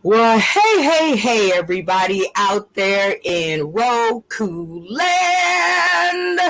Well, hey, everybody out there in Roku land.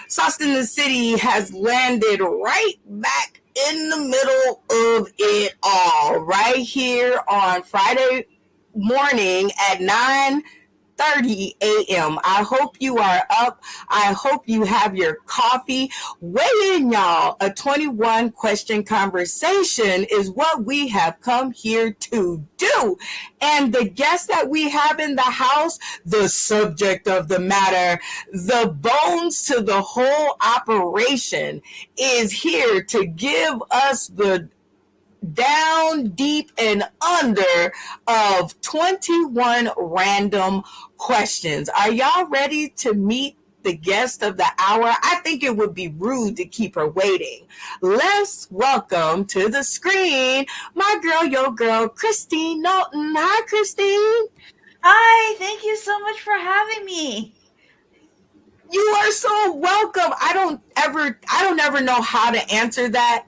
Sauce in the City has landed right back in the middle of it all, right here on Friday morning at 9:30 a.m. I hope you are up. I hope you have your coffee. Weigh in, y'all. A 21 question conversation is what we have come here to do. And the guest that we have in the house, the subject of the matter, the bones to the whole operation, is here to give us the down, deep, and under of 21 random questions. Are y'all ready to meet the guest of the hour? I think it would be rude to keep her waiting. Let's welcome to the screen my girl, your girl, Christine Knowlton. Hi, Christine. Hi, thank you so much for having me. You are so welcome. I don't ever know how to answer that.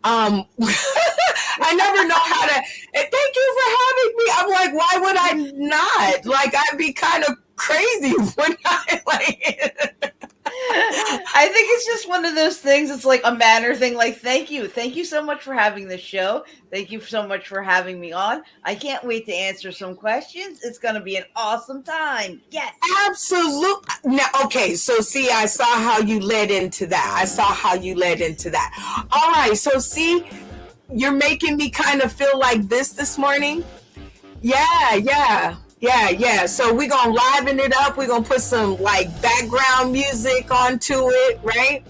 I never know how to. Thank you for having me. I'm like, why would I not? Like, I'd be kind of crazy when I like. I think it's just one of those things. It's like a manner thing. Like, thank you. Thank you so much for having the show. Thank you so much for having me on. I can't wait to answer some questions. It's going to be an awesome time. Yes. Absolutely. Now, okay. So, see, I saw how you led into that. All right. So, see, you're making me kind of feel like this morning. Yeah. So we're gonna liven it up. We're gonna put some like background music onto it, right?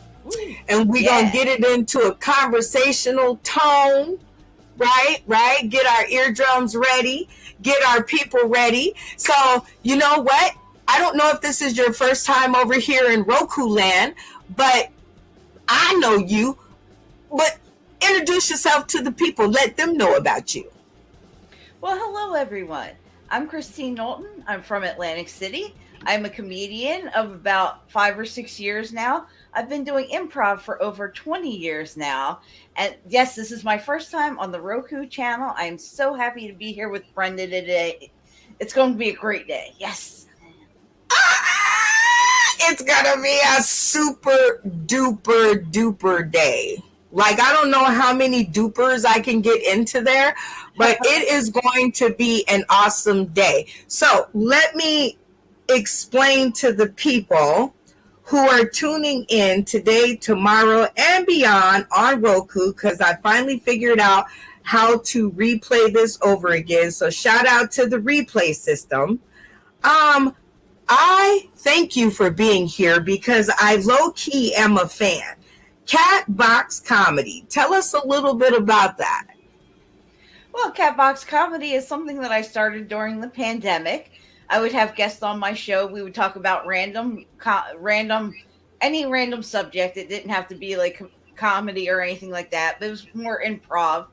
And we're gonna get it into a conversational tone, right? Get our eardrums ready, get our people ready. So you know what? I don't know if this is your first time over here in Roku land, but I know you. But introduce yourself to the people. Let them know about you. Well, hello, everyone. I'm Christine Knowlton. I'm from Atlantic City. I'm a comedian of about 5 or 6 years now. I've been doing improv for over 20 years now. And yes, this is my first time on the Roku channel. I'm so happy to be here with Brenda today. It's going to be a great day. Yes. It's gonna be a super duper day. Like, I don't know how many dupers I can get into there, but it is going to be an awesome day. So let me explain to the people who are tuning in today, tomorrow, and beyond on Roku, because I finally figured out how to replay this over again. So shout out to the replay system. I thank you for being here because I low-key am a fan. Catbox Comedy. Tell us a little bit about that. Well, Catbox Comedy is something that I started during the pandemic. I would have guests on my show. We would talk about any random subject. It didn't have to be like comedy or anything like that, but it was more improv.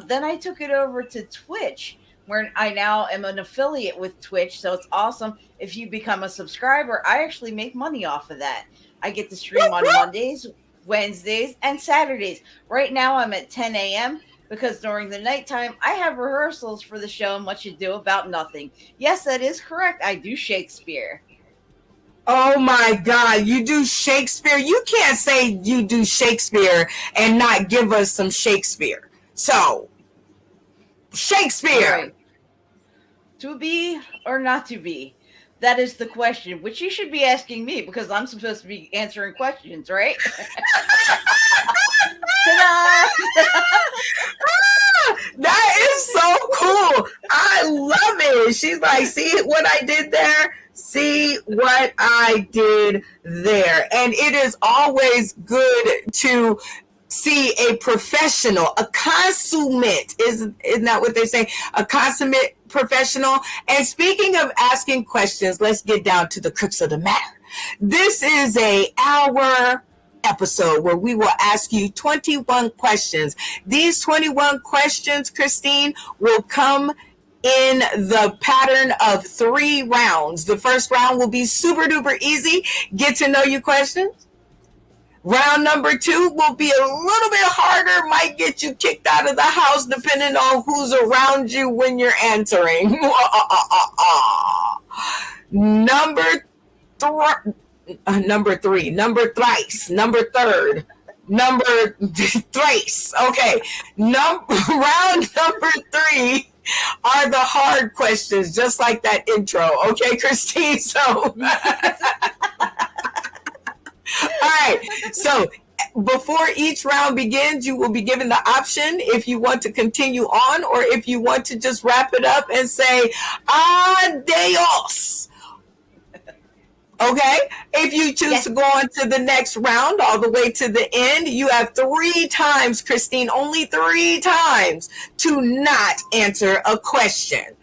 Then I took it over to Twitch, where I now am an affiliate with Twitch. So it's awesome. If you become a subscriber, I actually make money off of that. I get to stream on Mondays, Wednesdays, and Saturdays. Right now, I'm at 10 a.m. because during the nighttime, I have rehearsals for the show Much Ado About Nothing. Yes, that is correct. I do Shakespeare. Oh my God, you do Shakespeare? You can't say you do Shakespeare and not give us some Shakespeare. So, Shakespeare. Right. To be or not to be? That is the question, which you should be asking me because I'm supposed to be answering questions, right? Ta-da! That is so cool. I love it. She's like, see what I did there? See what I did there. And it is always good to see a professional, a consummate, isn't that what they say? A consummate professional. And speaking of asking questions, let's get down to the crux of the matter. This is an hour episode where we will ask you 21 questions. These 21 questions, Christine, will come in the pattern of 3 rounds. The first round will be super duper easy. Get to know you questions. Round number 2 will be a little bit harder, might get you kicked out of the house depending on who's around you when you're answering. Number thrice, number third, number thrice. Okay, round number 3 are the hard questions, just like that intro. Okay, Christine. So, all right. So, before each round begins, you will be given the option if you want to continue on or if you want to just wrap it up and say adios. Okay, if you choose to go on to the next round all the way to the end, you have 3 times, Christine, only 3 times to not answer a question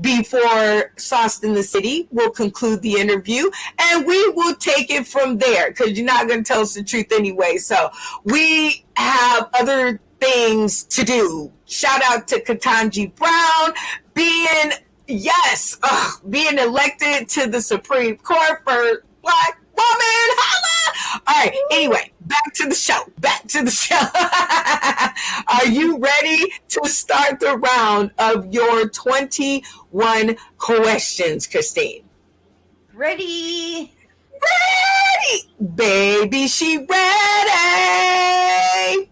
before Sauce in the City will conclude the interview, and we will take it from there because you're not going to tell us the truth anyway. So we have other things to do. Shout out to Ketanji Brown being elected to the Supreme Court for Black woman. Holla! All right, anyway, back to the show. Are you ready to start the round of your 21 questions, Christine? Ready. Baby, she ready.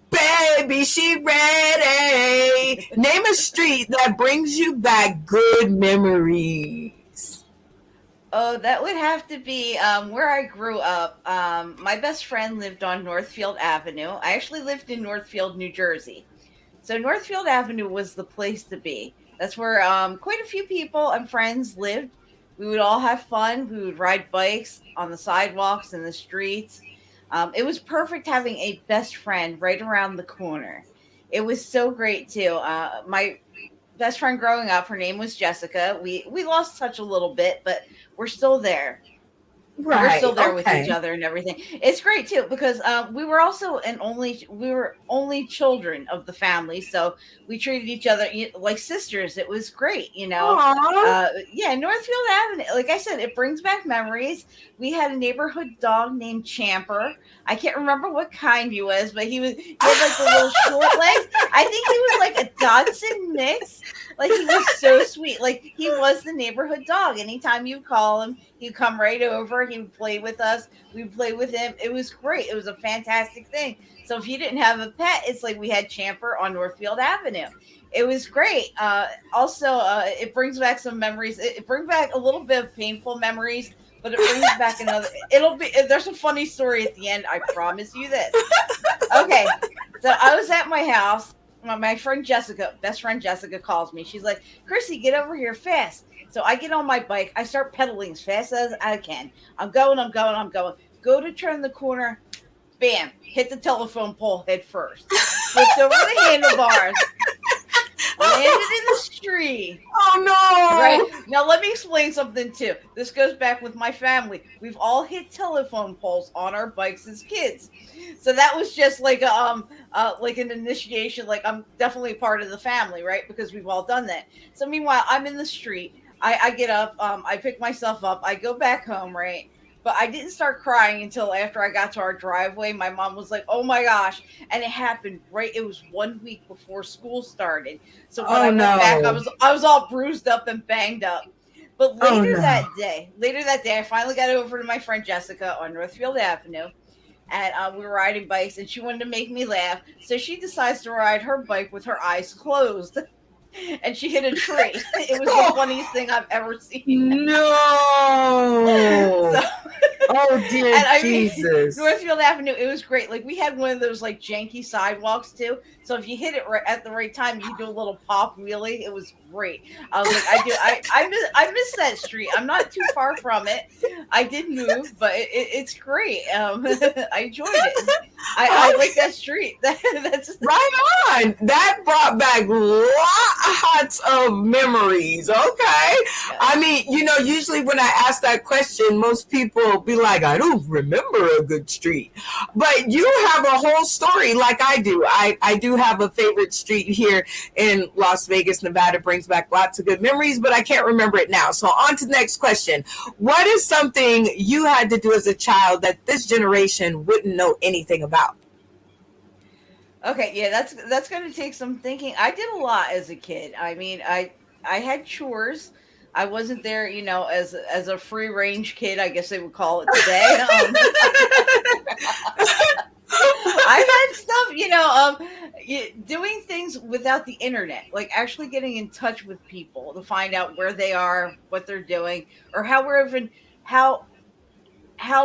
Baby, she ready. Name a street that brings you back good memories. Oh, that would have to be where I grew up. My best friend lived on Northfield Avenue. I actually lived in Northfield, New Jersey. So Northfield Avenue was the place to be. That's where quite a few people and friends lived. We would all have fun. We would ride bikes on the sidewalks and the streets. It was perfect having a best friend right around the corner. It was so great too. My best friend growing up, her name was Jessica. We lost touch a little bit, but we're still there. Right. We're still there with each other and everything. It's great too because we were only children of the family, so we treated each other like sisters. It was great, Yeah, Northfield Avenue. Like I said, it brings back memories. We had a neighborhood dog named Champer. I can't remember what kind he was, but he had like the little short legs. I think he was like a Dachshund mix. Like he was so sweet. Like he was the neighborhood dog. Anytime you call him, he'd come right over. He would play with us. We'd play with him. It was great. It was a fantastic thing. So if you didn't have a pet, it's like we had Champer on Northfield Avenue. It was great. Also, it brings back some memories. It brings back a little bit of painful memories, but it brings back another. There's a funny story at the end. I promise you this. Okay. So I was at my house. My friend Jessica, best friend Jessica, calls me. She's like, Chrissy, get over here fast. So I get on my bike. I start pedaling as fast as I can. I'm going. Go to turn the corner. Bam. Hit the telephone pole head first. Flipped over the handlebars. Landed in the street. Oh, no. Right. Now, let me explain something, too. This goes back with my family. We've all hit telephone poles on our bikes as kids. So that was just like an initiation. Like, I'm definitely part of the family, right? Because we've all done that. So meanwhile, I'm in the street. I get up. I pick myself up. I go back home, right? But I didn't start crying until after I got to our driveway. My mom was like, oh my gosh. And it happened it was 1 week before school started. So when I went back, I was all bruised up and banged up. But later that day, I finally got over to my friend Jessica on Northfield Avenue. And we were riding bikes and she wanted to make me laugh. So she decides to ride her bike with her eyes closed. And she hit a tree. It was the funniest thing I've ever seen. No. Oh dear Jesus. Northfield Avenue, it was great. Like we had one of those like janky sidewalks too. So if you hit it right at the right time, you do a little pop wheelie. It was great. I was like, I miss that street. I'm not too far from it. I did move, but it's great. I enjoyed it. I like that street. That's Right on. That brought back lots of memories. Okay. yeah. I mean, usually when I ask that question, most people be like, I don't remember a good street. But you have a whole story like I do. I do have a favorite street here in Las Vegas, Nevada. Brings back lots of good memories, but I can't remember it now. So on to the next question. What is something you had to do as a child that this generation wouldn't know anything about? Okay, yeah, that's going to take some thinking. I did a lot as a kid. I mean, I had chores. I wasn't there, as a free range kid, I guess they would call it today. I had stuff, doing things without the internet, like actually getting in touch with people to find out where they are, what they're doing, or how we're even how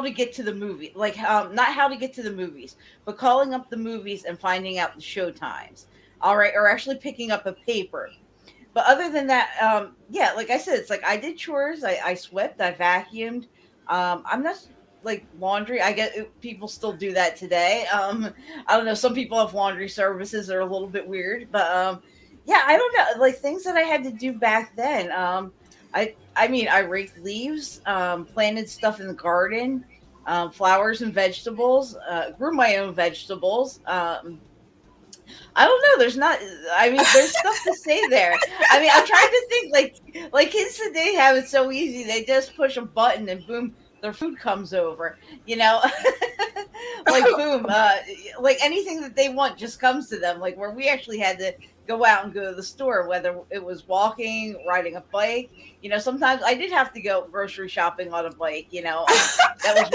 to get to the movie, like not how to get to the movies, but calling up the movies and finding out the show times. All right, or actually picking up a paper. But other than that, yeah, like I said, it's like I did chores, I swept, I vacuumed. I'm not like laundry. I get people still do that today. I don't know. Some people have laundry services that are a little bit weird, but yeah, I don't know. Like things that I had to do back then. I mean, I raked leaves, planted stuff in the garden, flowers and vegetables, grew my own vegetables. I don't know. There's not. I mean, there's stuff to say there. I mean, I'm trying to think like kids today have it so easy. They just push a button and boom, their food comes over. You know, like boom, like anything that they want just comes to them. Like where we actually had to go out and go to the store, whether it was walking, riding a bike. Sometimes I did have to go grocery shopping on a bike. That was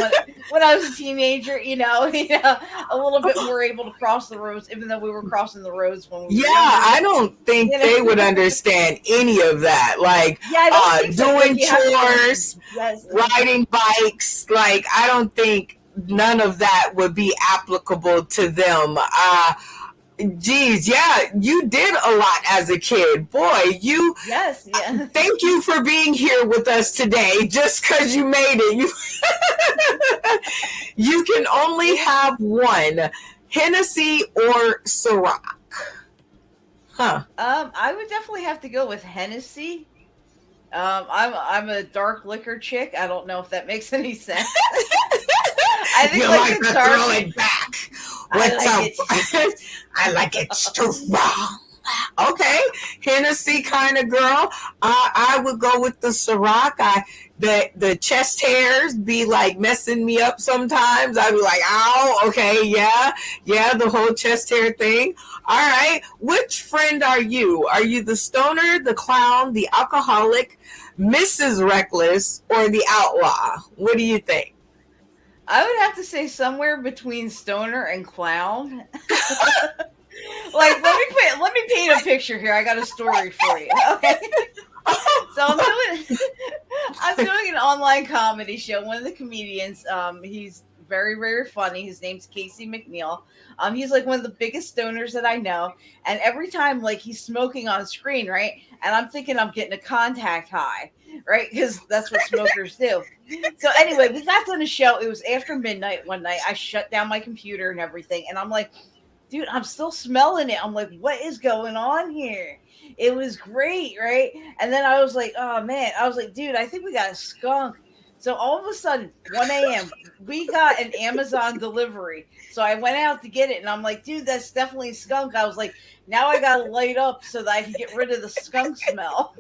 when I was a teenager. A little bit more able to cross the roads, even though we were crossing the roads when we were Yeah, younger. I don't think they would understand any of that. Like Yeah, I don't think so. Like, doing you have to- chores, yes. riding bikes. Like I don't think none of that would be applicable to them. Geez, yeah, you did a lot as a kid. Boy, Yes, yeah. thank you for being here with us today. Just because you made it, you can only have one, Hennessy or Ciroc. Huh. I would definitely have to go with Hennessy. I'm a dark liquor chick. I don't know if that makes any sense. I think You like like the to dark. throw it back. I What's like up? I like it strong. Okay, Hennessy kind of girl. I would go with the Ciroc. The chest hairs be like messing me up sometimes. I'd be like, ow, okay, yeah, the whole chest hair thing. All right, which friend are you? Are you the stoner, the clown, the alcoholic, Mrs. Reckless, or the outlaw? What do you think? I would have to say somewhere between stoner and clown. Like let me paint a picture here. I got a story for you. Okay. So I'm doing an online comedy show. One of the comedians, he's very, very funny. His name's Casey McNeil. He's like one of the biggest stoners that I know. And every time like he's smoking on screen, right? And I'm thinking I'm getting a contact high, right? Because that's what smokers do. So anyway, we got done a show. It was after midnight one night. I shut down my computer and everything. And I'm like, dude, I'm still smelling it. I'm like, what is going on here? It was great, right? And then I was like, oh man, I was like, dude, I think we got a skunk. So all of a sudden, 1 a.m., we got an Amazon delivery. So I went out to get it, and I'm like, dude, that's definitely a skunk. I was like, now I got to light up so that I can get rid of the skunk smell.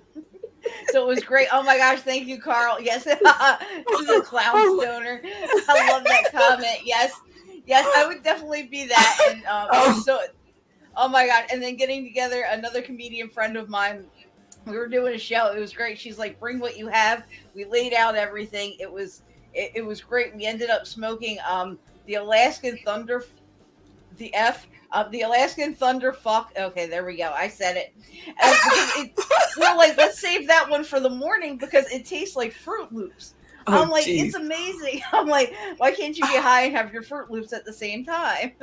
So it was great. Oh my gosh, thank you, Carl. Yes, this is a clown stoner. I love that comment. Yes, I would definitely be that. And so, oh my god! And then getting together, another comedian friend of mine. We were doing a show. It was great. She's like, "Bring what you have." We laid out everything. It was great. We ended up smoking the Alaskan Thunder, the Alaskan Thunder fuck. Okay, there we go. I said it. We're like, let's save that one for the morning because it tastes like Fruit Loops. Oh, I'm like, it's geez. amazing. I'm like, why can't you be high and have your Fruit Loops at the same time?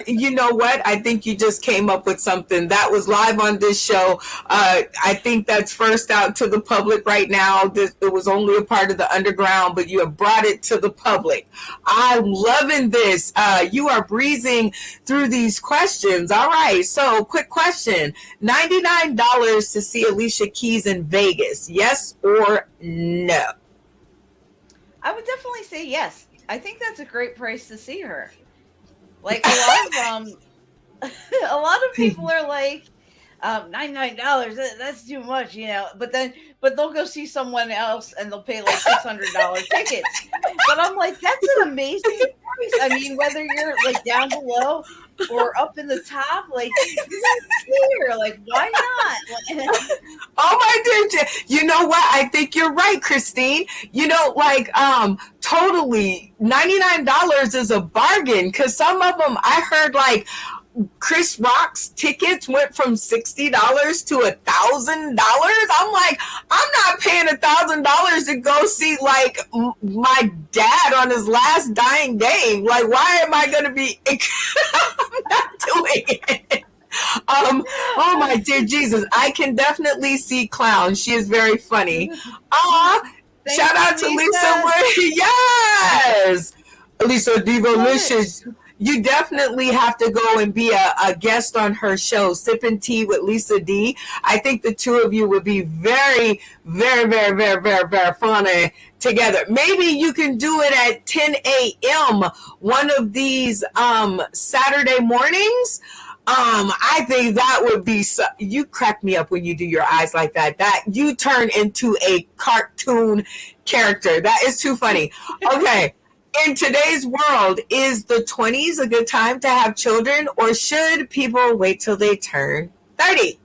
You know what? I think you just came up with something that was live on this show. I think that's first out to the public right now. It was only a part of the underground, but you have brought it to the public. I'm loving this. You are breezing through these questions. All right. So, quick question: $99 to see Alicia Keys in Vegas? Yes or no? I would definitely say yes. I think that's a great price to see her. Like a lot of a lot of people are like, $99, that's too much, you know. But they'll go see someone else and they'll pay like $600 tickets. But I'm like, that's an amazing price. I mean, whether you're like down below or up in the top, like you got clear. Like, why not? Oh my dear, you know what? I think you're right, Christine. You know, like, totally, $99 is a bargain because some of them I heard like Chris Rock's tickets went from $60 to $1,000. I'm like, I'm not paying $1,000 to go see like my dad on his last dying day. Like, why am I going to be? I'm not doing it. Oh my dear Jesus, I can definitely see Clown. She is very funny. Shout out to Lisa Wood. Yes, Lisa Divalicious. You definitely have to go and be a guest on her show, Sipping Tea with Lisa D. I think the two of you would be very, very, very, very, very, very funny together. Maybe you can do it at 10 a.m. one of these Saturday mornings. I think that would be you crack me up when you do your eyes like that. That you turn into a cartoon character. That is too funny. Okay. In today's world, is the 20s a good time to have children, or should people wait till they turn 30?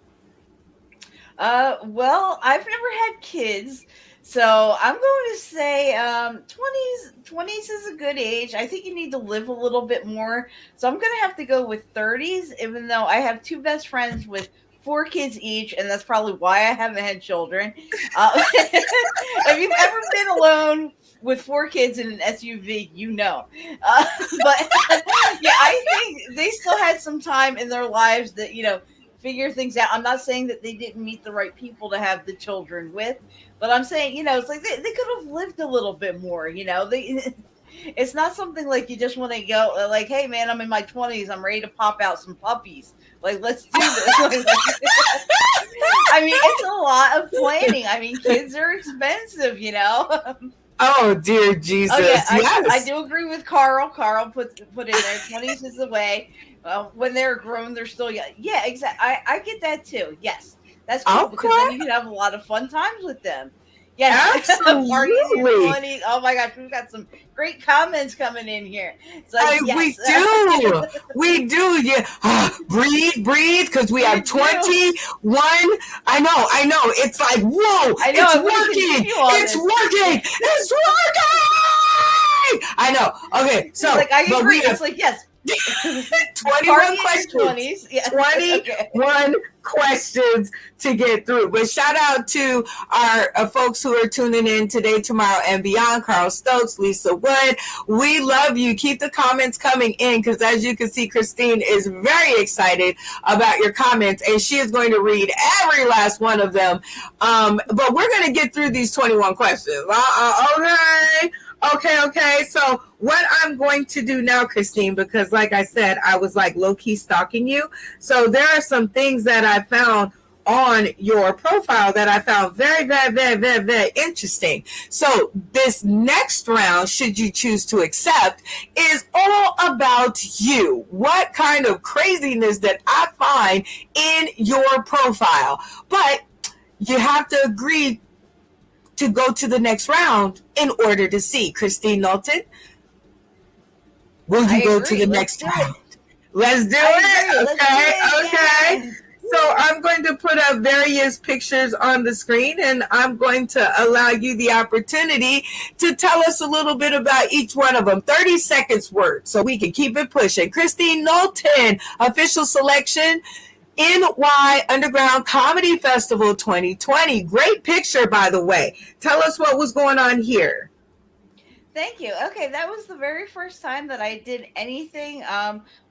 Well, I've never had kids, so I'm going to say 20s is a good age. I think you need to live a little bit more, so I'm going to have to go with 30s, even though I have two best friends with 4 kids each, and that's probably why I haven't had children. If you've ever been alone with 4 kids in an SUV, you know. But yeah, I think they still had some time in their lives that, you know, figure things out. I'm not saying that they didn't meet the right people to have the children with, but I'm saying, you know, it's like they could have lived a little bit more, you know. It's not something like you just want to go like, hey man, I'm in my 20s, I'm ready to pop out some puppies. Like, let's do this. I mean, it's a lot of planning. I mean, kids are expensive, you know. Oh dear Jesus! Oh yeah, yes. I do agree with Carl. Carl put in there 20s is the way. When they're grown, they're still young. Yeah, exactly. I get that too. Yes, that's cool because then you can have a lot of fun times with them. Yes, absolutely. Oh my gosh, we've got some great comments coming in here. So yes. we do. Yeah, breathe, because we have 21. I know. It's like whoa! I know, it's working. It's working. I know. Okay, so like I agree. It's like yes. 21 questions. Yeah. 21 questions to get through. But shout out to our folks who are tuning in today, tomorrow, and beyond. Carl Stokes, Lisa Wood. We love you. Keep the comments coming in because, as you can see, Christine is very excited about your comments, and she is going to read every last one of them. But we're going to get through these 21 questions. Okay. So what I'm going to do now, Christine, because like I said, I was like low-key stalking you. So there are some things that I found on your profile that I found very, very, very, very, very interesting. So this next round, should you choose to accept, is all about you. What kind of craziness that I find in your profile? But you have to agree to go to the next round in order to see. Christine Knowlton, will you go to the next round? Let's do it. Okay. So I'm going to put up various pictures on the screen, and I'm going to allow you the opportunity to tell us a little bit about each one of them. 30 seconds worth, so we can keep it pushing. Christine Knowlton, official selection, NY Underground Comedy Festival 2020. Great picture, by the way. Tell us what was going on here. Thank you. Okay, that was the very first time that I did anything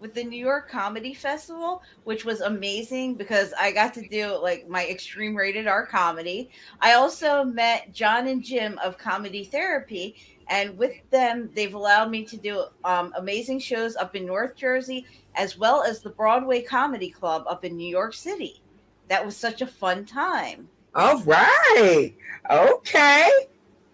with the New York Comedy Festival, which was amazing because I got to do like my extreme rated R comedy. I also met John and Jim of Comedy Therapy, and with them, they've allowed me to do amazing shows up in North Jersey, as well as the Broadway Comedy Club up in New York City. That was such a fun time. All right. Okay.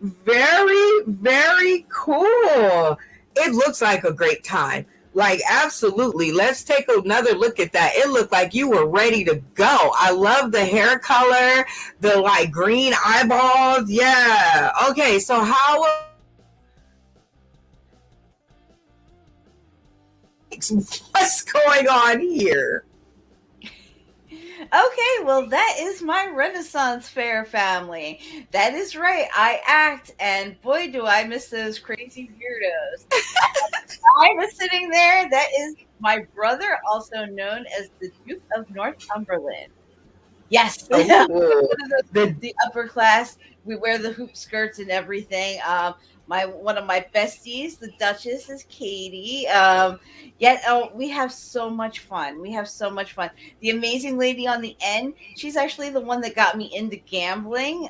Very, very cool. It looks like a great time. Like, absolutely. Let's take another look at that. It looked like you were ready to go. I love the hair color, the like green eyeballs. Yeah. Okay. So, what's going on here? Okay, well, that is my Renaissance Fair family. That is right. I act, and boy, do I miss those crazy weirdos. I was sitting there. That is my brother, also known as the Duke of Northumberland. Yes, one Oh, of the, the the upper class. We wear the hoop skirts and everything. My one of my besties, the Duchess, is Katie. Yet, oh, we have so much fun. We have so much fun. The amazing lady on the end, she's actually the one that got me into gambling.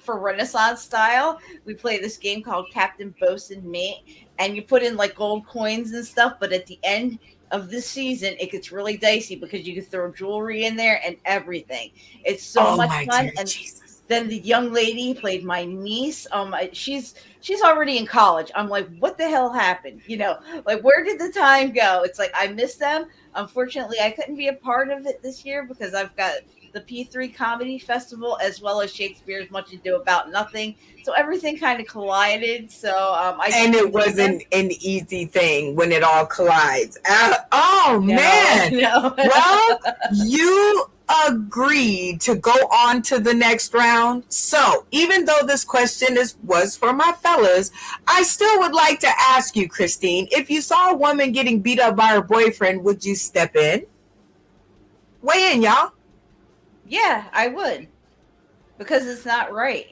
For Renaissance style, we play this game called Captain Bosun Mate, and you put in like gold coins and stuff. But at the end of this season, it gets really dicey because you can throw jewelry in there and everything. It's so oh much my fun. dear And Jesus. then the young lady played my niece. She's already in college. I'm like, what the hell happened? Like where did the time go? It's like I miss them. Unfortunately, I couldn't be a part of it this year because I've got the P3 Comedy Festival as well as Shakespeare's Much Ado About Nothing. So everything kind of collided. So I And didn't it see them. wasn't an easy thing when it all collides. Oh No, man. no. Well, you agreed to go on to the next round. So, even though this question was for my fellas, I still would like to ask you, Christine, if you saw a woman getting beat up by her boyfriend, would you step in? Weigh in, y'all. Yeah, I would because it's not right.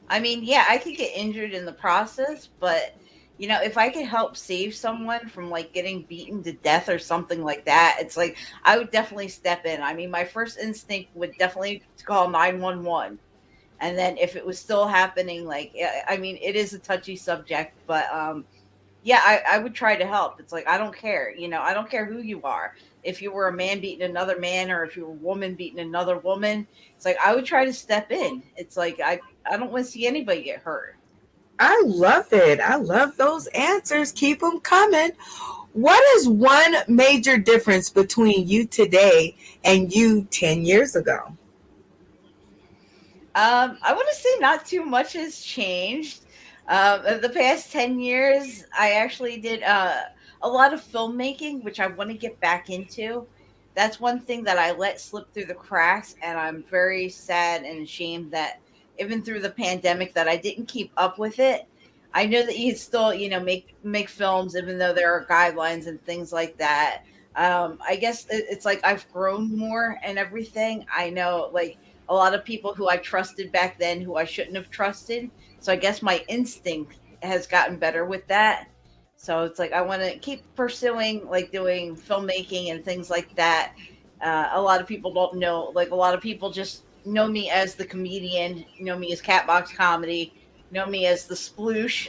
I mean, yeah, I could get injured in the process, but if I could help save someone from like getting beaten to death or something like that, it's like I would definitely step in. I mean, my first instinct would definitely call 911. And then if it was still happening, like I mean, it is a touchy subject, but yeah, I would try to help. It's like I don't care, I don't care who you are. If you were a man beating another man, or if you were a woman beating another woman, it's like I would try to step in. It's like I don't want to see anybody get hurt. I love it. I love those answers. Keep them coming. What is one major difference between you today and you 10 years ago? I want to say not too much has changed. The past 10 years, I actually did a lot of filmmaking, which I want to get back into. That's one thing that I let slip through the cracks, and I'm very sad and ashamed that even through the pandemic that I didn't keep up with it. I know that you can still, make films even though there are guidelines and things like that. I guess it's like I've grown more and everything. I know, like a lot of people who I trusted back then who I shouldn't have trusted. So I guess my instinct has gotten better with that. So it's like I want to keep pursuing like doing filmmaking and things like that. A lot of people don't know. Like a lot of people just know me as the comedian, know me as Catbox Comedy, know me as the sploosh.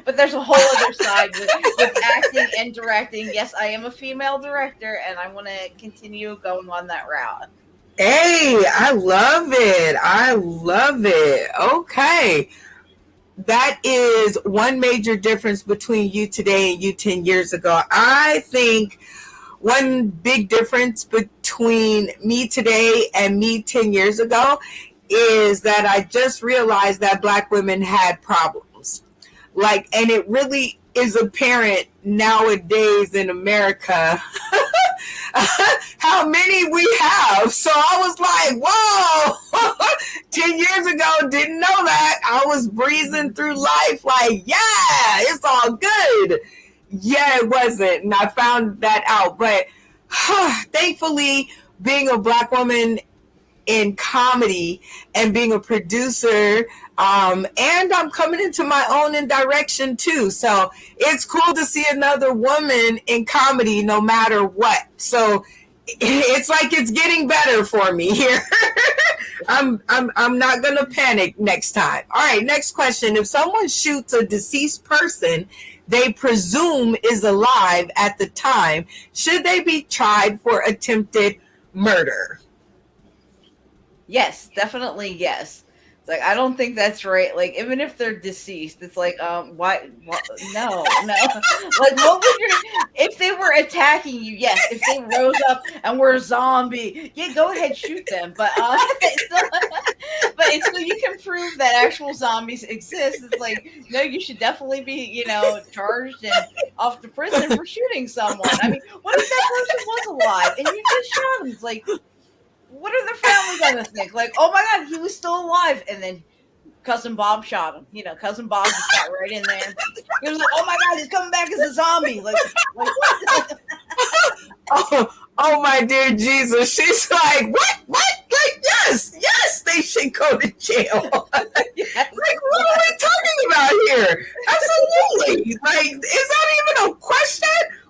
But there's a whole other side with acting and directing. Yes, I am a female director, and I want to continue going on that route. Hey, I love it. I love it. Okay. That is one major difference between you today and you 10 years ago. I think one big difference between me today and me 10 years ago is that I just realized that Black women had problems. Like, and it really is apparent nowadays in America how many we have. So I was like, whoa, 10 years ago, didn't know that. I was breezing through life like, yeah, it's all good. Yeah, it wasn't. And I found that out. But thankfully, being a Black woman in comedy and being a producer. And I'm coming into my own in direction too. So it's cool to see another woman in comedy no matter what. So it's like it's getting better for me here. I'm not gonna panic next time. All right, next question. If someone shoots a deceased person they presume is alive at the time, should they be tried for attempted murder? Yes, definitely yes. It's like I don't think that's right. Like even if they're deceased, it's like why no, no. Like what would you if they were attacking you, yes. If they rose up and were a zombie, yeah, go ahead, shoot them. But but until you can prove that actual zombies exist, it's like no, you should definitely be, charged and off to prison for shooting someone. I mean, what if that person was alive and you just shot him? It's like what are the family gonna think? Like, oh my god, he was still alive, and then cousin Bob shot him. Cousin Bob just got right in there. He was like, oh my god, he's coming back as a zombie. Like what? oh my dear Jesus. She's like, what? Like, yes, they should go to jail. Yes. Like, what are we talking about here? Absolutely. Like, is that even a question?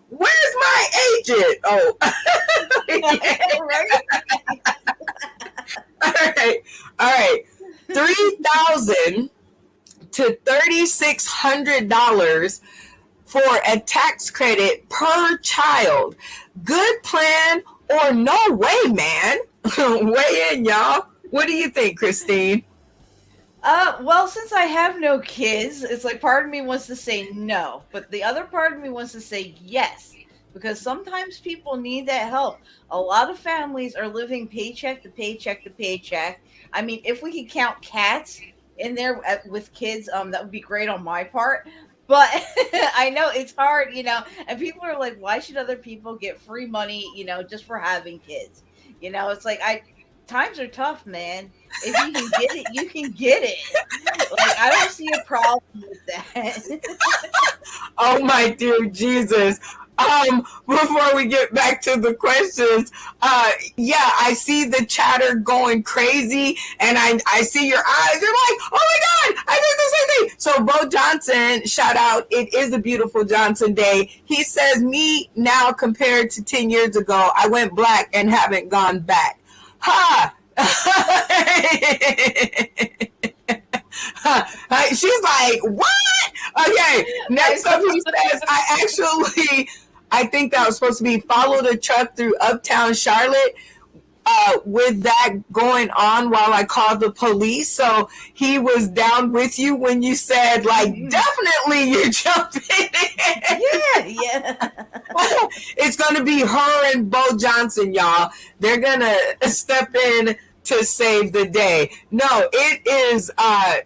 Where's my agent? Oh. Right? All right. $3,000 to $3,600 for a tax credit per child. Good plan or no way, man? Weigh in, y'all. What do you think, Christine? Well, since I have no kids, it's like part of me wants to say no, but the other part of me wants to say yes, because sometimes people need that help. A lot of families are living paycheck to paycheck to paycheck. I mean, if we could count cats in there with kids, that would be great on my part. But I know it's hard, and people are like, why should other people get free money, just for having kids? It's like times are tough, man. If you can get it, you can get it. Like I don't see a problem with that. Oh my dear Jesus. Before we get back to the questions, yeah, I see the chatter going crazy, and I see your eyes. You're like, oh my God, I did the same thing. So Bo Johnson, shout out, it is a beautiful Johnson day. He says, me now compared to 10 years ago, I went black and haven't gone back. Ha! She's like, what? Okay, next up he says, I think that was supposed to be follow the truck through Uptown Charlotte with that going on while I called the police. So he was down with you when you said, like, definitely you're jumping in. Yeah. It's going to be her and Bo Johnson, y'all. They're going to step in to save the day. No, it is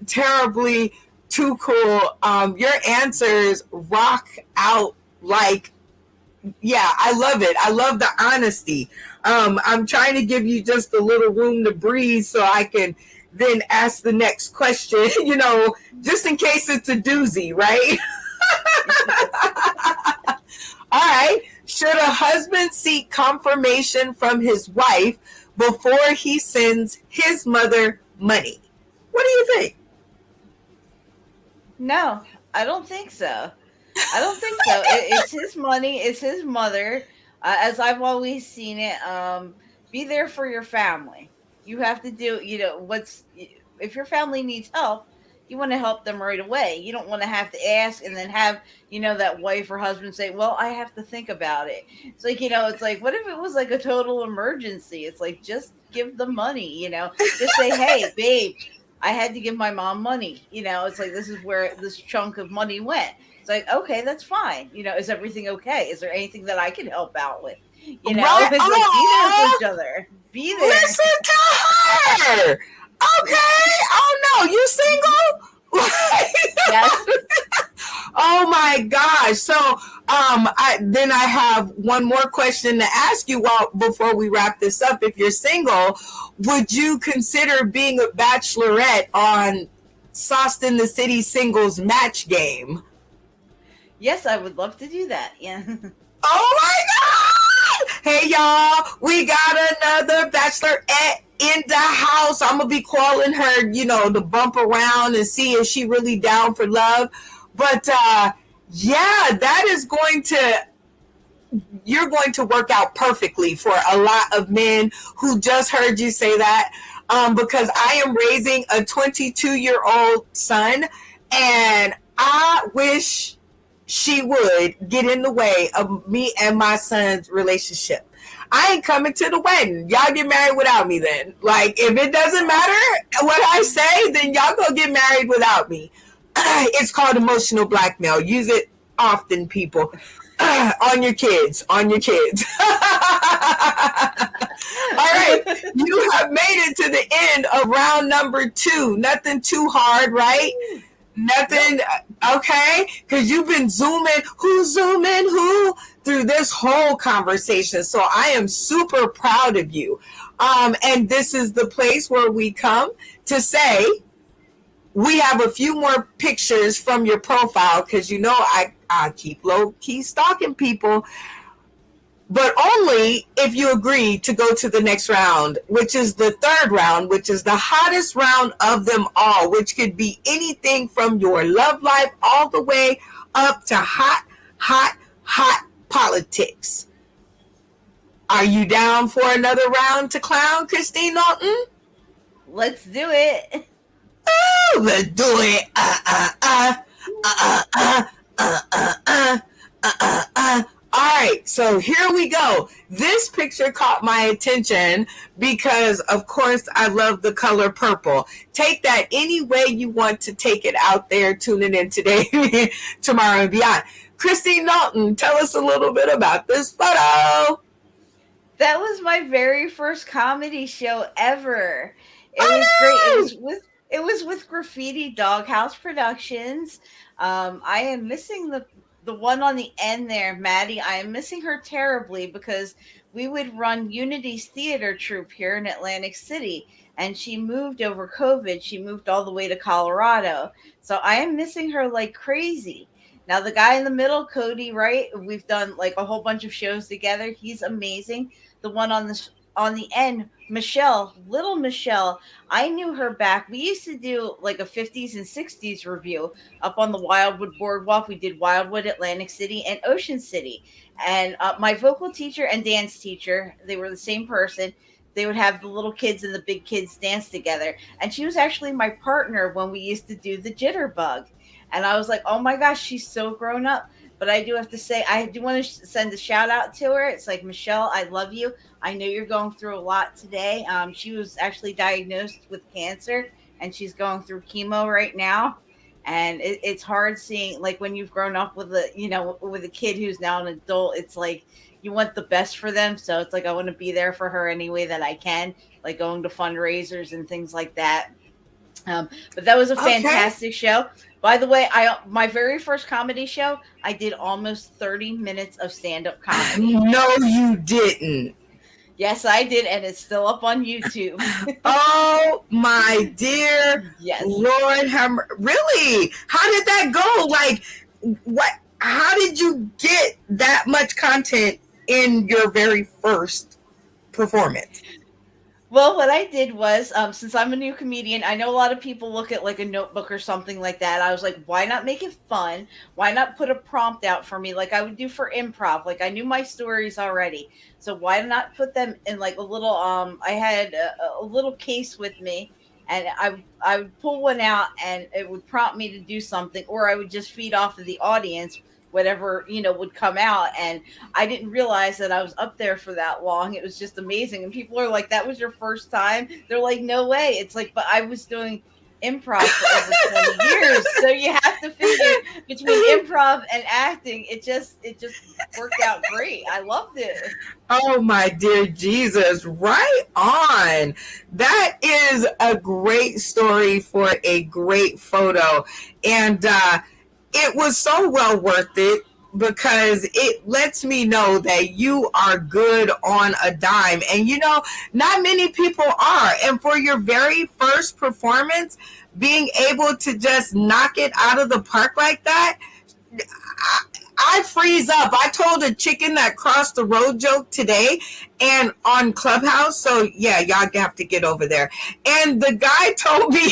terribly too cool. Your answers rock out like, yeah, I love it. I love the honesty. I'm trying to give you just a little room to breathe so I can then ask the next question, just in case it's a doozy, right? All right. Should a husband seek confirmation from his wife before he sends his mother money? What do you think? No, I don't think so. It's his money. It's his mother. As I've always seen it, be there for your family. You have to do, if your family needs help, you want to help them right away. You don't want to have to ask and then have, that wife or husband say, well, I have to think about it. It's like, it's like, what if it was like a total emergency? It's like, just give the money, just say, hey, babe, I had to give my mom money. It's like, this is where this chunk of money went. It's like, okay, that's fine. Is everything okay? Is there anything that I can help out with? Right. It's like, be there for each other. Be there. Listen to her. Okay. Oh no, you single? Yes. Oh my gosh. So I have one more question to ask you before we wrap this up. If you're single, would you consider being a bachelorette on Sauced in the City singles match game? Yes, I would love to do that. Yeah. Oh my God! Hey y'all, we got another bachelorette in the house. I'm gonna be calling her, to bump around and see if she really down for love. But yeah, that is you're going to work out perfectly for a lot of men who just heard you say that. Because I am raising a 22-year-old son, and I wish she would get in the way of me and my son's relationship. I ain't coming to the wedding. Y'all get married without me then. Like, if it doesn't matter what I say, then y'all go get married without me. It's called emotional blackmail. Use it often, people. On your kids. All right. You have made it to the end of round number 2. Nothing too hard, right? Nothing. Okay. Because you've been zooming who through this whole conversation. So I am super proud of you. And this is the place where we come to say, we have a few more pictures from your profile, because I keep low-key stalking people, but only if you agree to go to the next round, which is the 3rd round, which is the hottest round of them all, which could be anything from your love life all the way up to hot politics. Are you down for another round to clown, Christine Norton? Let's do it. Oh, let's do it. All right, so here we go. This picture caught my attention because, of course, I love the color purple. Take that any way you want to take it out there. Tuning in today, tomorrow, and beyond. Christine Norton, tell us a little bit about this photo. That was my very first comedy show ever. It was great. It was with Graffiti Doghouse Productions. I am missing the one on the end there, Maddie. I am missing her terribly, because we would run Unity's theater troupe here in Atlantic City, and she moved over COVID. She moved all the way to Colorado. So I am missing her like crazy. Now, the guy in the middle, Cody, right? We've done like a whole bunch of shows together. He's amazing. The one on the end, Michelle, little Michelle, I knew her back. We used to do like a 50s and 60s review up on the Wildwood Boardwalk. We did Wildwood, Atlantic City, and Ocean City. And my vocal teacher and dance teacher, they were the same person. They would have the little kids and the big kids dance together. And she was actually my partner when we used to do the Jitterbug. And I was like, oh my gosh, she's so grown up. But I do have to say, I do want to send a shout out to her. It's like, Michelle, I love you. I know you're going through a lot today. She was actually diagnosed with cancer, and she's going through chemo right now. And it's hard seeing, like, when you've grown up with with a kid who's now an adult, it's like you want the best for them. So it's like, I want to be there for her any way that I can, like going to fundraisers and things like that. But that was a fantastic show. By the way, my very first comedy show, I did almost 30 minutes of stand-up comedy. No, you didn't. Yes, I did, and it's still up on YouTube. Oh my dear, yes, Lord, really? How did that go? Like, what? How did you get that much content in your very first performance? Well, what I did was, since I'm a new comedian, I know a lot of people look at like a notebook or something like that. I was like, why not make it fun? Why not put a prompt out for me like I would do for improv? Like, I knew my stories already. So why not put them in like a little, I had a little case with me, and I would pull one out and it would prompt me to do something, or I would just feed off of the audience whatever would come out. And I didn't realize that I was up there for that long. It was just amazing. And people are like, that was your first time? They're like, no way. It's like, but I was doing improv for over 20 years. So you have to figure between improv and acting, it just worked out great. I loved it. Oh my dear Jesus, right on. That is a great story for a great photo. And it was so well worth it, because it lets me know that you are good on a dime. And not many people are. And for your very first performance, being able to just knock it out of the park like that, I freeze up. I told a chicken that crossed the road joke today and on Clubhouse. So yeah, y'all have to get over there. And the guy told me,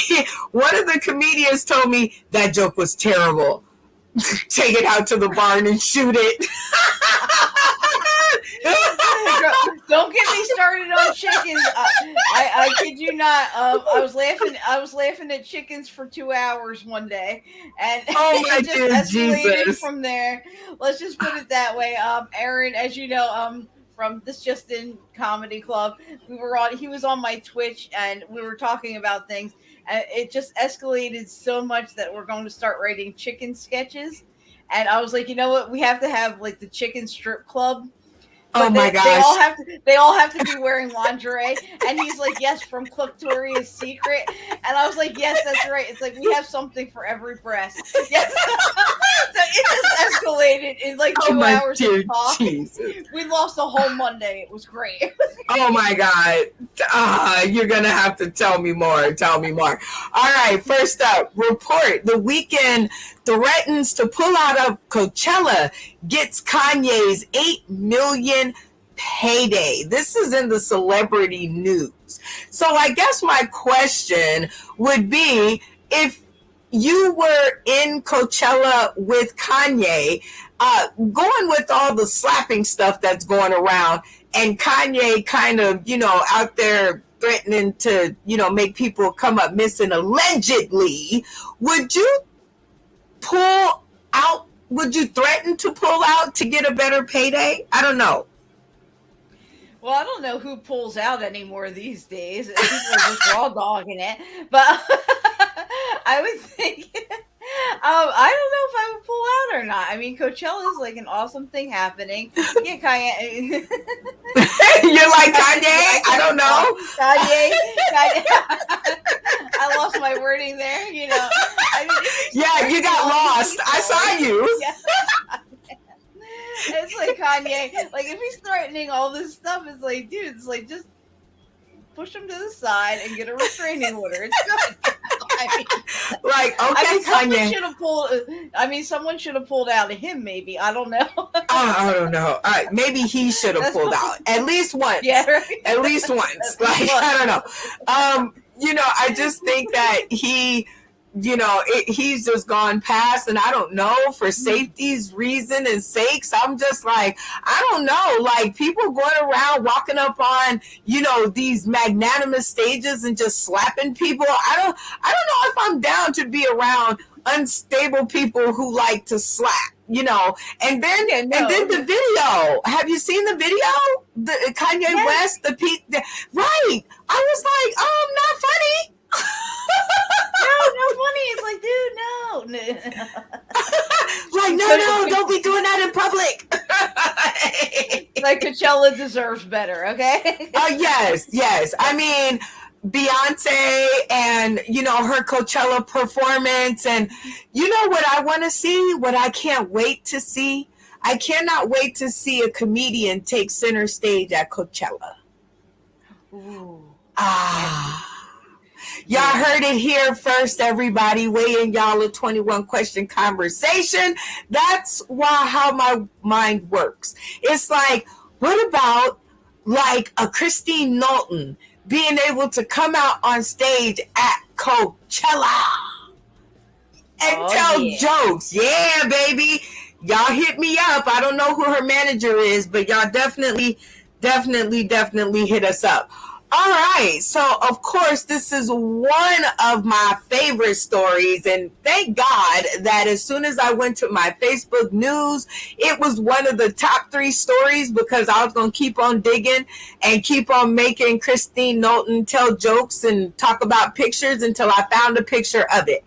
one of the comedians told me that joke was terrible. Take it out to the barn and shoot it. Don't get me started on chickens. I kid you not. I was laughing at chickens for 2 hours one day, and Oh my it just escalated Jesus. from there. Let's just put it that way. Aaron, as you know, from this Just In Comedy Club, he was on my Twitch, and we were talking about things, and it just escalated so much that we're going to start writing chicken sketches. And I was like, you know what? We have to have like the chicken strip club. Oh But my they all gosh. have to be wearing lingerie. And he's like, yes, from Clitoria's Secret. And I was like, yes, that's right. It's like we have something for every breast. Yes. So it just escalated in like 2 hours dear of talk. Jesus. We lost a whole Monday. It was great. Oh my God. You're going to have to tell me more. Tell me more. All right. First up, report. The Weeknd threatens to pull out of Coachella, gets Kanye's $8 million payday. This is in the celebrity news. So I guess my question would be, if you were in Coachella with Kanye, going with all the slapping stuff that's going around, and Kanye kind of, out there threatening to, make people come up missing allegedly, would you pull out? Would you threaten to pull out to get a better payday? I don't know. Well, I don't know who pulls out anymore these days. People are just raw dogging it. But I would think, I don't know if I would pull out or not. I mean, Coachella is like an awesome thing happening. Yeah, Kanye. You're like, Kanye? I don't know. Kanye. I lost my wording there, Yeah, you got lost. I saw you. Yeah. It's like Kanye. Like, if he's threatening all this stuff, it's like, dude, it's like, just push him to the side and get a restraining order. It's good. Kanye. Someone should have pulled out of him. Maybe, I don't know. I don't know. Maybe he should have pulled out at least once. Yeah, right. At least once. I don't know. I just think that he's just gone past, and I don't know, for safety's reason and sakes, I'm just like, I don't know, like, people going around walking up on, these magnanimous stages and just slapping people. I don't know if I'm down to be around unstable people who like to slap, and then the video. Have you seen the video? The Kanye West, right. I was like, not funny. No funny. It's like, dude, no. Like, no, don't be doing that in public. Like, Coachella deserves better, okay? Yes. I mean, Beyonce and, her Coachella performance, and what I want to see, what I can't wait to see? I cannot wait to see a comedian take center stage at Coachella. Ooh. Y'all heard it here first, everybody. Weigh in, y'all, a 21 question conversation. That's how my mind works. It's like, what about like a Christine Knowlton being able to come out on stage at Coachella and tell jokes? Yeah, baby. Y'all hit me up. I don't know who her manager is, but y'all definitely hit us up. All right. So, of course, this is one of my favorite stories. And thank God that as soon as I went to my Facebook news, it was one of the top 3 stories, because I was going to keep on digging and keep on making Christine Knowlton tell jokes and talk about pictures until I found a picture of it.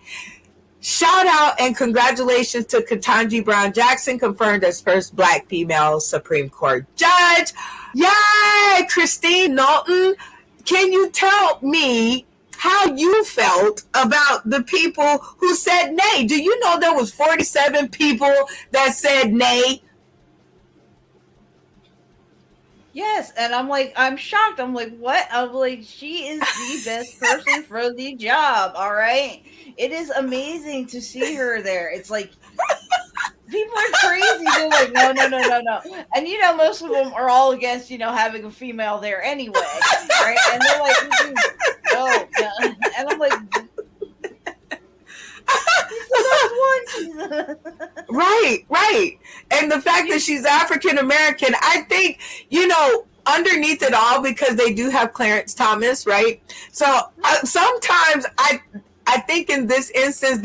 Shout out and congratulations to Ketanji Brown Jackson, confirmed as first Black female Supreme Court judge. Yay, Christine Knowlton. Can you tell me how you felt about the people who said nay? Do you know there was 47 people that said nay? Yes, and I'm shocked. I'm like, what? I'm like, she is the best person for the job, all right? It is amazing to see her there. It's like, People are crazy. They're like, no, no, no, no, no. And most of them are all against, having a female there anyway, right? And they're like, no, no. And I'm like, he's the best one. Right. And the fact that she's African American, I think, underneath it all, because they do have Clarence Thomas, right? So sometimes I think in this instance,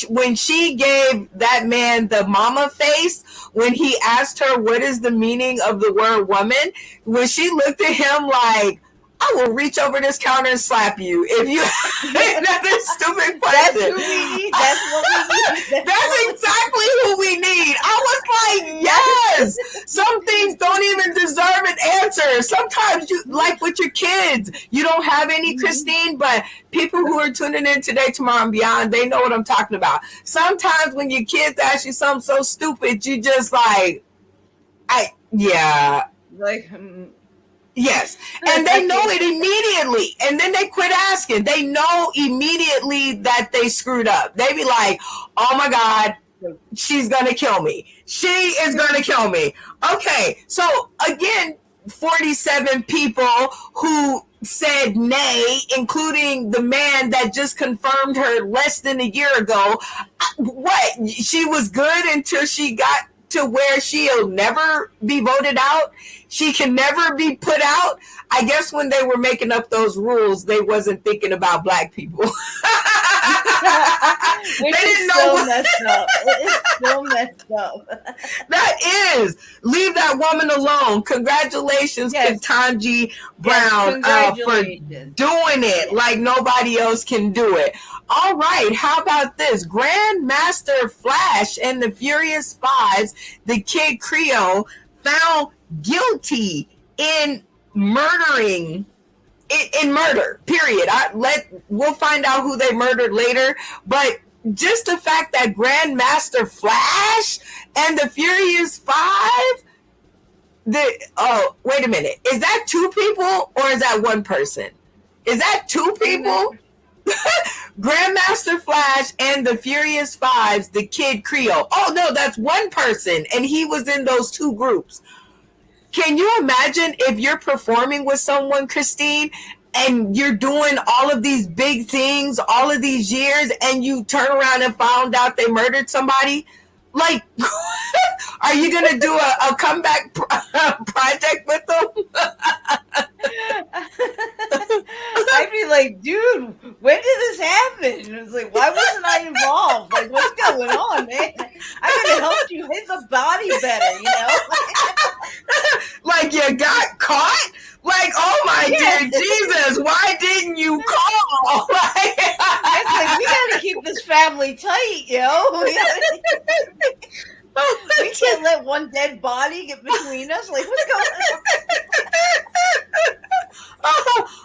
when she gave that man the mama face, when he asked her what is the meaning of the word woman, when she looked at him like, I will reach over this counter and slap you if you another stupid question. That's who we need. That's what we need. That's exactly who we need. I was like, yes. Some things don't even deserve an answer. Sometimes you, like with your kids, you don't have any, Christine, but people who are tuning in today, tomorrow, and beyond, they know what I'm talking about. Sometimes when your kids ask you something so stupid, you just like, Like, yes. And they know it immediately. And then they quit asking. They know immediately that they screwed up. They be like, oh my God, she's going to kill me. She is going to kill me. Okay. So again, 47 people who said nay, including the man that just confirmed her less than a year ago. What? She was good until she got to where she'll never be voted out. She can never be put out. I guess when they were making up those rules, they wasn't thinking about black people. Which they didn't know so messed up. It's so messed up. That is. Leave that woman alone. Congratulations, Yes. Ketanji Brown, for doing it like nobody else can do it. All right, how about this? Grandmaster Flash and the Furious Fives, the Kid Creole, found guilty in murdering, in murder, period. We'll find out who they murdered later, but just the fact that Grandmaster Flash and the Furious Five, wait a minute, is that two people or is that one person? Is that two people? Grandmaster Flash and the Furious Fives, the Kid Creole. Oh no, that's one person, and he was in those two groups. Can you imagine if you're performing with someone, Christine, and you're doing all of these big things all of these years, and you turn around and found out they murdered somebody? Like, are you going to do a comeback project with them? I'd be like, dude, when did this happen? It was like, why wasn't I involved? Like, what's going on, man? I could have helped you hit the body better, Like, you got caught? Like, oh my dear Jesus, why didn't you call? It's like, we gotta keep this family tight, We can't let one dead body get between us. Like, what's going on?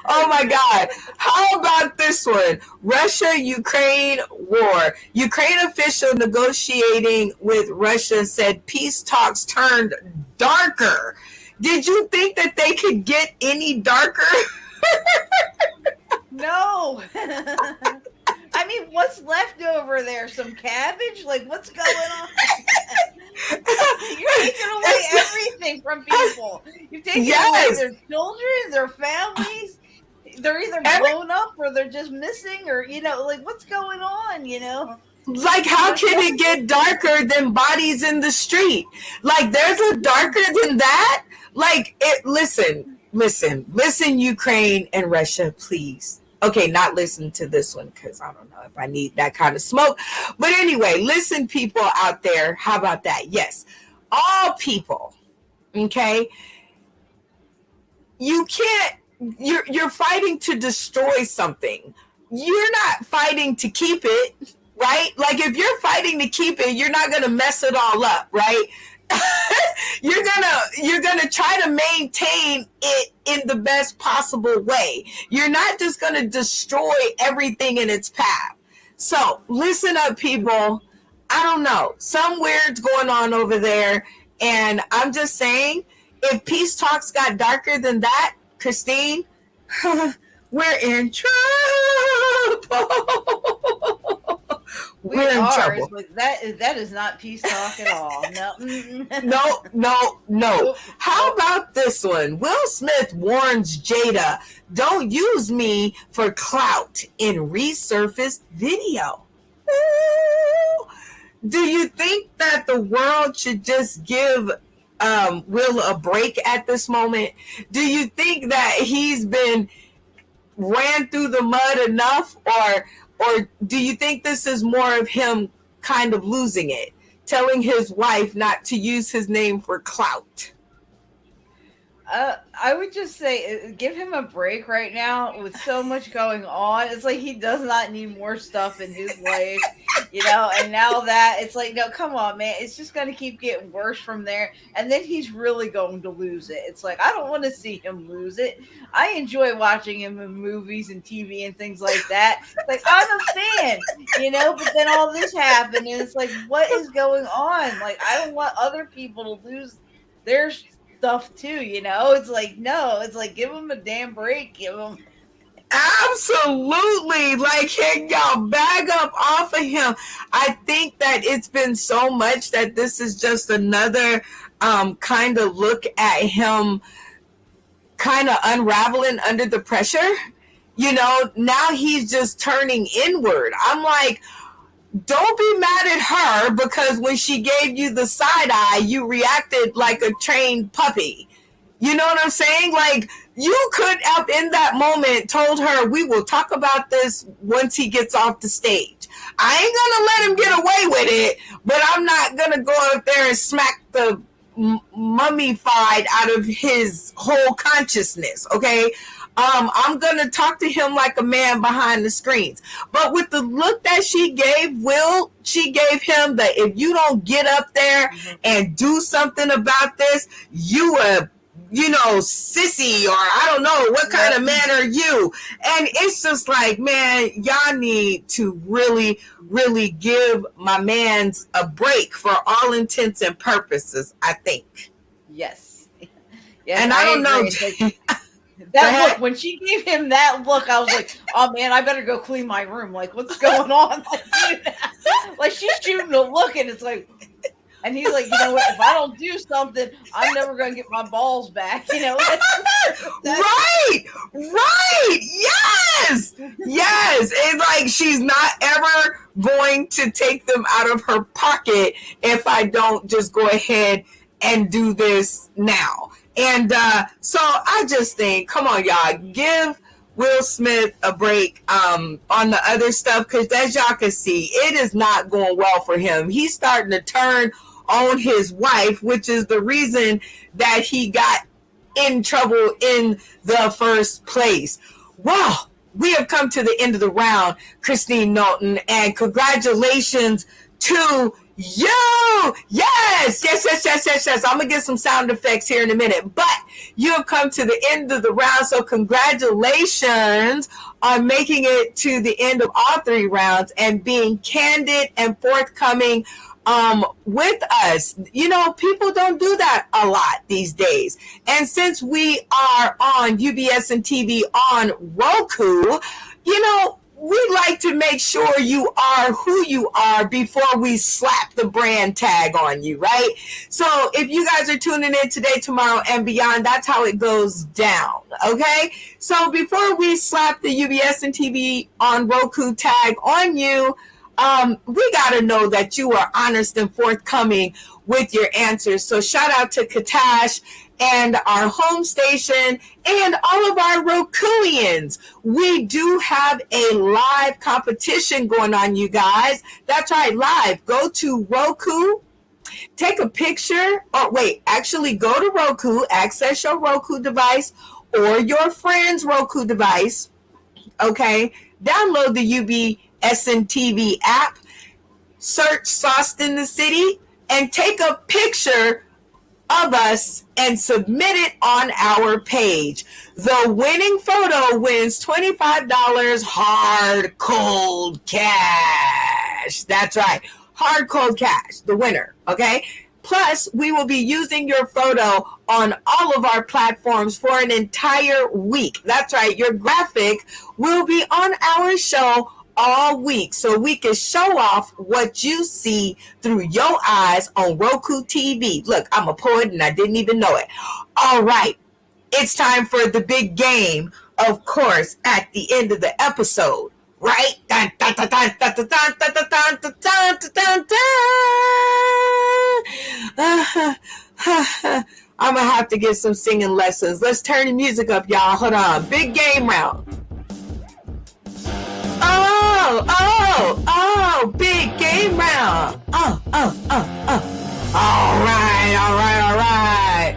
Oh my God. How about this one? Russia-Ukraine war. Ukraine official negotiating with Russia said peace talks turned darker. Did you think that they could get any darker? No. I mean, what's left over there? Some cabbage? Like, what's going on? You're taking away everything from people. You've taken away their children, their families. They're either blown up or they're just missing, or like, what's going on? Like, how can it get darker than bodies in the street? Like, there's a darker than that? Like, listen, Ukraine and Russia, please. Okay, not listen to this one because I don't know if I need that kind of smoke. But anyway, listen, people out there, how about that? Yes, all people, okay? You can't, you're fighting to destroy something. You're not fighting to keep it, right? Like, if you're fighting to keep it, you're not going to mess it all up, right? You're gonna try to maintain it in the best possible way. You're not just gonna destroy everything in its path. So listen up, people. I don't know, some weird's going on over there, and I'm just saying, if peace talks got darker than that, Christine, we're in trouble. We We're in are. It's trouble. like that is not peace talk at all. No. No, no, no. Nope. How Nope. about this one? Will Smith warns Jada, don't use me for clout in resurfaced video. Ooh. Do you think that the world should just give Will a break at this moment? Do you think that he's been ran through the mud enough, or do you think this is more of him kind of losing it, telling his wife not to use his name for clout? I would just say give him a break right now with so much going on. It's like he does not need more stuff in his life, and now that it's like, no, come on, man. It's just going to keep getting worse from there. And then he's really going to lose it. It's like, I don't want to see him lose it. I enjoy watching him in movies and TV and things like that. It's like, I'm a fan, but then all this happened and it's like, what is going on? Like, I don't want other people to lose their stuff too, It's like, no, it's like, give him a damn break. Give him. Absolutely. Like, can y'all bag up off of him? I think that it's been so much that this is just another kind of look at him kind of unraveling under the pressure. Now he's just turning inward. I'm like, don't be mad at her because when she gave you the side eye, you reacted like a trained puppy. You know what I'm saying? Like, you could have in that moment told her, we will talk about this once he gets off the stage. I ain't gonna let him get away with it, but I'm not gonna go up there and smack the mummified out of his whole consciousness, okay? I'm gonna talk to him like a man behind the screens. But with the look that she gave Will, she gave him the, if you don't get up there and do something about this, you a sissy, or I don't know what kind of man are you. And it's just like, man, y'all need to really, really give my man's a break for all intents and purposes, I think. Yes. And I don't know. That look, when she gave him that look, I was like, oh man, I better go clean my room. Like, what's going on? Like she's shooting a look and it's like, and he's like, you know what, if I don't do something, I'm never going to get my balls back. Right. Yes. It's like she's not ever going to take them out of her pocket if I don't just go ahead and do this now. And so I just think, come on, y'all, give Will Smith a break on the other stuff, because as y'all can see, it is not going well for him. He's starting to turn on his wife, which is the reason that he got in trouble in the first place. Well, we have come to the end of the round, Christine Knowlton, and congratulations to you. Yes. I'm gonna get some sound effects here in a minute, but you have come to the end of the round, so congratulations on making it to the end of all three rounds and being candid and forthcoming with us. People don't do that a lot these days, and since we are on UBS and TV on Roku, we'd like to make sure you are who you are before we slap the brand tag on you, right? So if you guys are tuning in today, tomorrow, and beyond, that's how it goes down, okay? So before we slap the UBS and TV on Roku tag on you, we got to know that you are honest and forthcoming with your answers. So shout out to Katash and our home station and all of our Rokuians. We do have a live competition going on, you guys. That's right, live. Go to Roku, take a picture, actually go to Roku, access your Roku device or your friend's Roku device, okay? Download the UBSN TV app, search Sauced in the City, and take a picture of us and submit it on our page. The winning photo wins $25 hard cold cash. That's right, hard cold cash, the winner, okay? Plus, we will be using your photo on all of our platforms for an entire week. That's right, your graphic will be on our show all week so we can show off what you see through your eyes on Roku TV. Look, I'm a poet and I didn't even know it. All right, it's time for the big game, of course, at the end of the episode, right? Dun, dun, dun, dun, dun, dun, dun, dun, dun, dun, dun, dun, dun. I'm gonna have to get some singing lessons. Let's turn the music up, y'all. Hold on. Big game round. Oh, big game round. Oh. All right.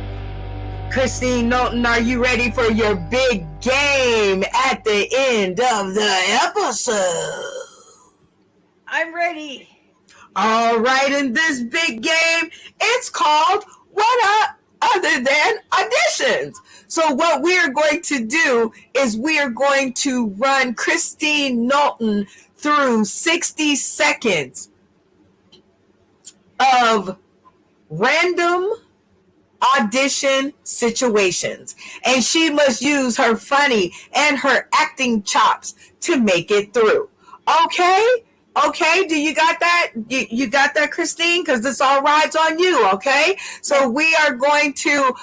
Christine Knowlton, are you ready for your big game at the end of the episode? I'm ready. All right, in this big game, it's called What Other Than Auditions. So what we are going to do is we are going to run Christine Knowlton through 60 seconds of random audition situations. And she must use her funny and her acting chops to make it through. Okay, do you got that? You got that, Christine? Because this all rides on you, okay? So we are going to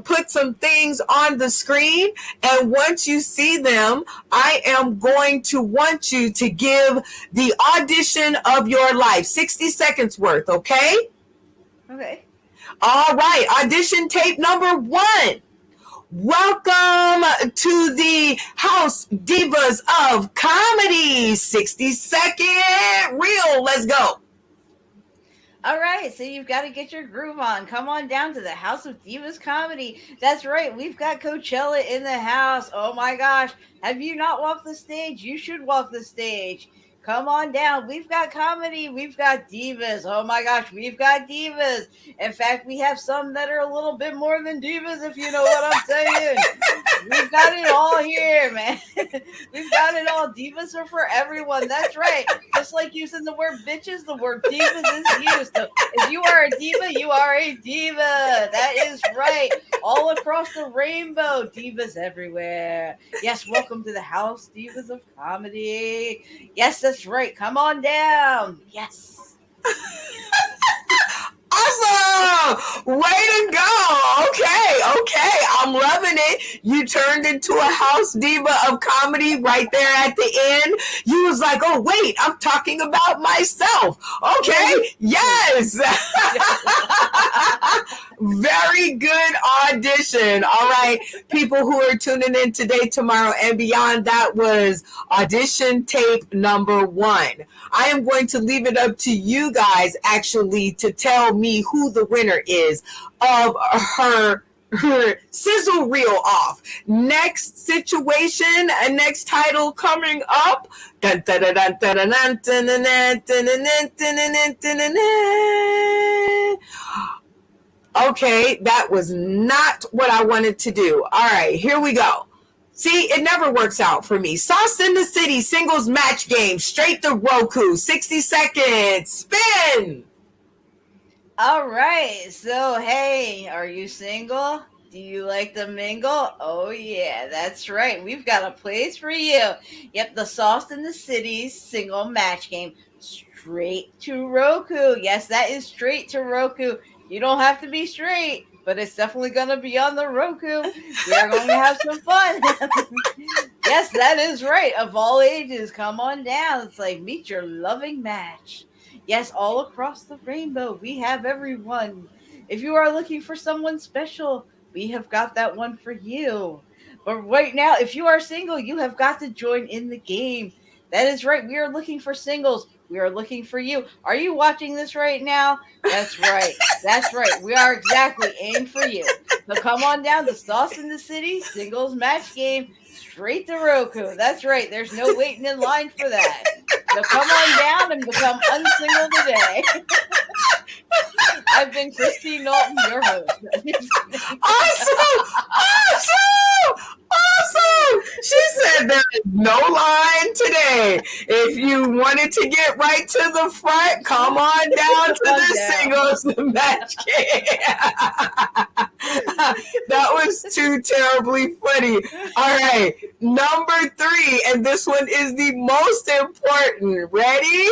put some things on the screen, and once you see them, I am going to want you to give the audition of your life, 60 seconds worth, okay? Okay. All right, audition tape number 1. Welcome to the House Divas of Comedy. 60-second reel. Let's go. All right, so you've got to get your groove on. Come on down to the House of Divas Comedy. That's right, we've got Coachella in the house. Oh my gosh, have you not walked the stage? You should walk the stage. Come on down. We've got comedy. We've got divas. Oh my gosh, we've got divas. In fact, we have some that are a little bit more than divas, if you know what I'm saying. We've got it all here, man. We've got it all. Divas are for everyone. That's right. Just like using the word bitches, the word divas is used. So if you are a diva, you are a diva. That is right. All across the rainbow. Divas everywhere. Yes, welcome to the House Divas of Comedy. Yes, that's right. Come on down. Yes. Awesome! Way to go! Okay. I'm loving it. You turned into a house diva of comedy right there at the end. You was like, oh, wait, I'm talking about myself. Okay, yes. Very good audition. All right, people who are tuning in today, tomorrow, and beyond, that was audition tape number 1. I am going to leave it up to you guys, actually, to tell me who the winner is of her sizzle reel off. Next situation, next title coming up. Okay, that was not what I wanted to do. All right, here we go. See, it never works out for me. Sauce in the City singles match game, straight to Roku, 60 seconds, spin. All right, so hey, are you single? Do you like to mingle? Oh yeah, that's right. We've got a place for you. Yep, the Sauce in the City single match game, straight to Roku. Yes, that is straight to Roku. You don't have to be straight, but it's definitely going to be on the Roku. We are going to have some fun. Yes, that is right. Of all ages, come on down. It's like meet your loving match. Yes, all across the rainbow, we have everyone. If you are looking for someone special, we have got that one for you. But right now, if you are single, you have got to join in the game. That is right. We are looking for singles. We are looking for you. Are you watching this right now? That's right. That's right. We are exactly aimed for you. So come on down to Sauce in the City singles match game, straight to Roku. That's right. There's no waiting in line for that. So come on down and become unsingle today. I've been Christine Knowlton, your host. Awesome! She said there is no line today. If you wanted to get right to the front, come on down to the singles match game. That was too terribly funny. All right, number 3, and this one is the most important. Ready?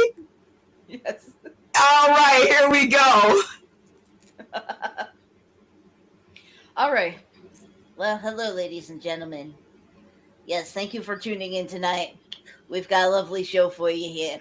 Yes. All right, here we go. All right. Well, hello, ladies and gentlemen. Yes, thank you for tuning in tonight. We've got a lovely show for you here.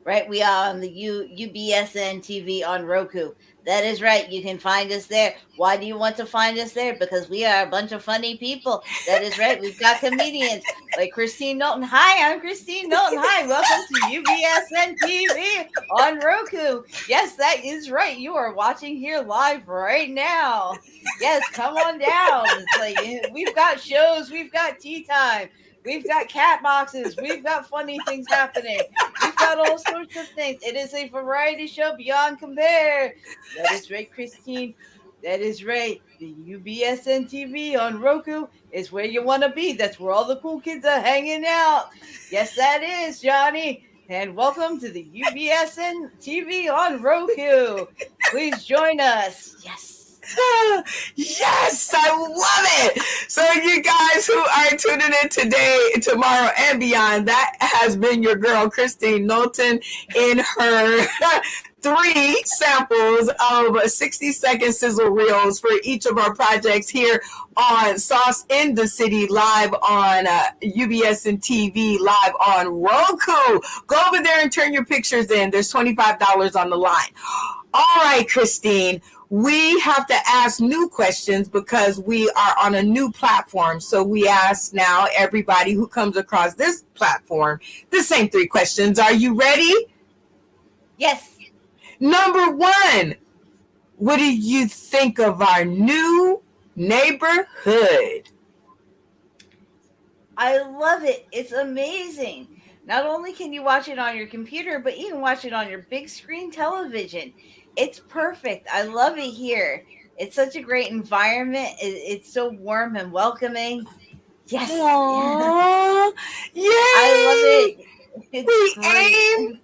Right, we are on the UBSN TV on Roku. That is right, you can find us there. Why do you want to find us there? Because we are a bunch of funny people. That is right, we've got comedians like Christine Knowlton. Hi, I'm Christine Knowlton. Hi, welcome to UBSN TV on Roku. Yes, that is right, you are watching here live right now. Yes, come on down. It's like we've got shows, we've got tea time. We've got cat boxes. We've got funny things happening. We've got all sorts of things. It is a variety show beyond compare. That is right, Christine. That is right. The UBSN TV on Roku is where you want to be. That's where all the cool kids are hanging out. Yes, that is, Johnny. And welcome to the UBSN TV on Roku. Please join us. Yes. Yes, I love it. So you guys who are tuning in today, tomorrow, and beyond, that has been your girl Christine Knowlton in her 3 samples of 60-second sizzle reels for each of our projects here on Sauce in the City, live on UBSN TV, live on Roku. Go over there and turn your pictures in. There's $25 on the line. All right, Christine, we have to ask new questions because we are on a new platform. So we ask now everybody who comes across this platform the same 3 questions. Are you ready? Yes. Number 1, what do you think of our new neighborhood? I love it. It's amazing. Not only can you watch it on your computer, but you can watch it on your big screen television. It's perfect. I love it here. It's such a great environment. It's so warm and welcoming. Yes. Aww. Yay. I love it. It's great.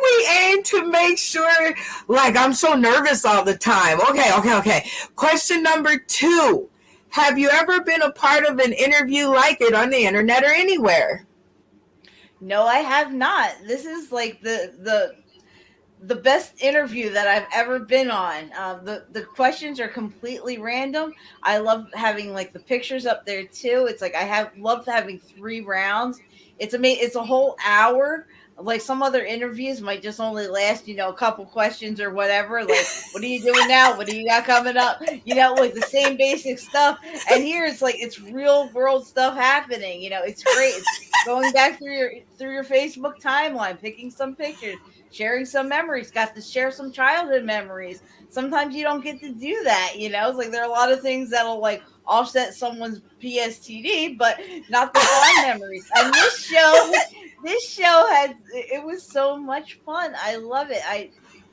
We aim to make sure, like, I'm so nervous all the time. Okay. Question number 2. Have you ever been a part of an interview like it on the internet or anywhere? No, I have not. This is like the best interview that I've ever been on. The questions are completely random. I love having like the pictures up there too. It's like love having 3 rounds. It's amazing. It's a whole hour. Like some other interviews might just only last, a couple questions or whatever. Like, what are you doing now? What do you got coming up? Like the same basic stuff. And here it's like it's real world stuff happening. It's great. It's going back through your Facebook timeline, picking some pictures, sharing some memories. Got to share some childhood memories. Sometimes you don't get to do that. It's like there are a lot of things that'll like offset someone's PSTD, but not the fun memories. And this show it was so much fun. I love it.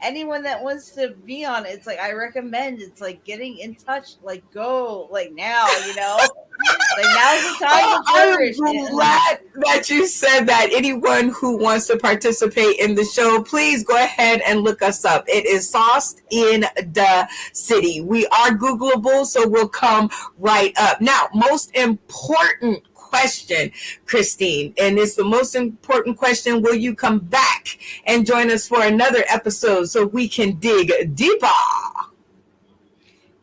Anyone that wants to be on it, it's like I recommend. It's like getting in touch, like go, like now, like now's the time to flourish. I'm glad that you said that. Anyone who wants to participate in the show, please go ahead and look us up. It is Sauced in the City. We are Googleable, so we'll come right up. Now, most important question, Christine, and it's the most important question. Will you come back and join us for another episode so we can dig deeper?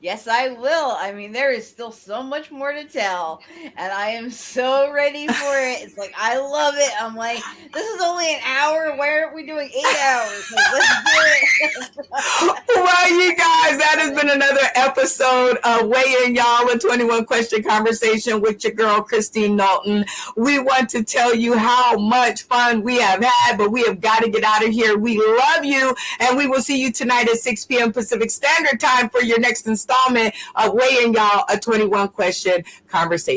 Yes, I will. I mean, there is still so much more to tell, and I am so ready for it. It's like, I love it. I'm like, this is only an hour. Why aren't we doing 8 hours? Like, let's do it. Well, you guys, that has been another episode of Weigh In, Y'all, a 21 question conversation with your girl, Christine Knowlton. We want to tell you how much fun we have had, but we have got to get out of here. We love you, and we will see you tonight at 6 p.m. Pacific Standard Time for your next installment of Weigh In, Y'all, a 21 question conversation.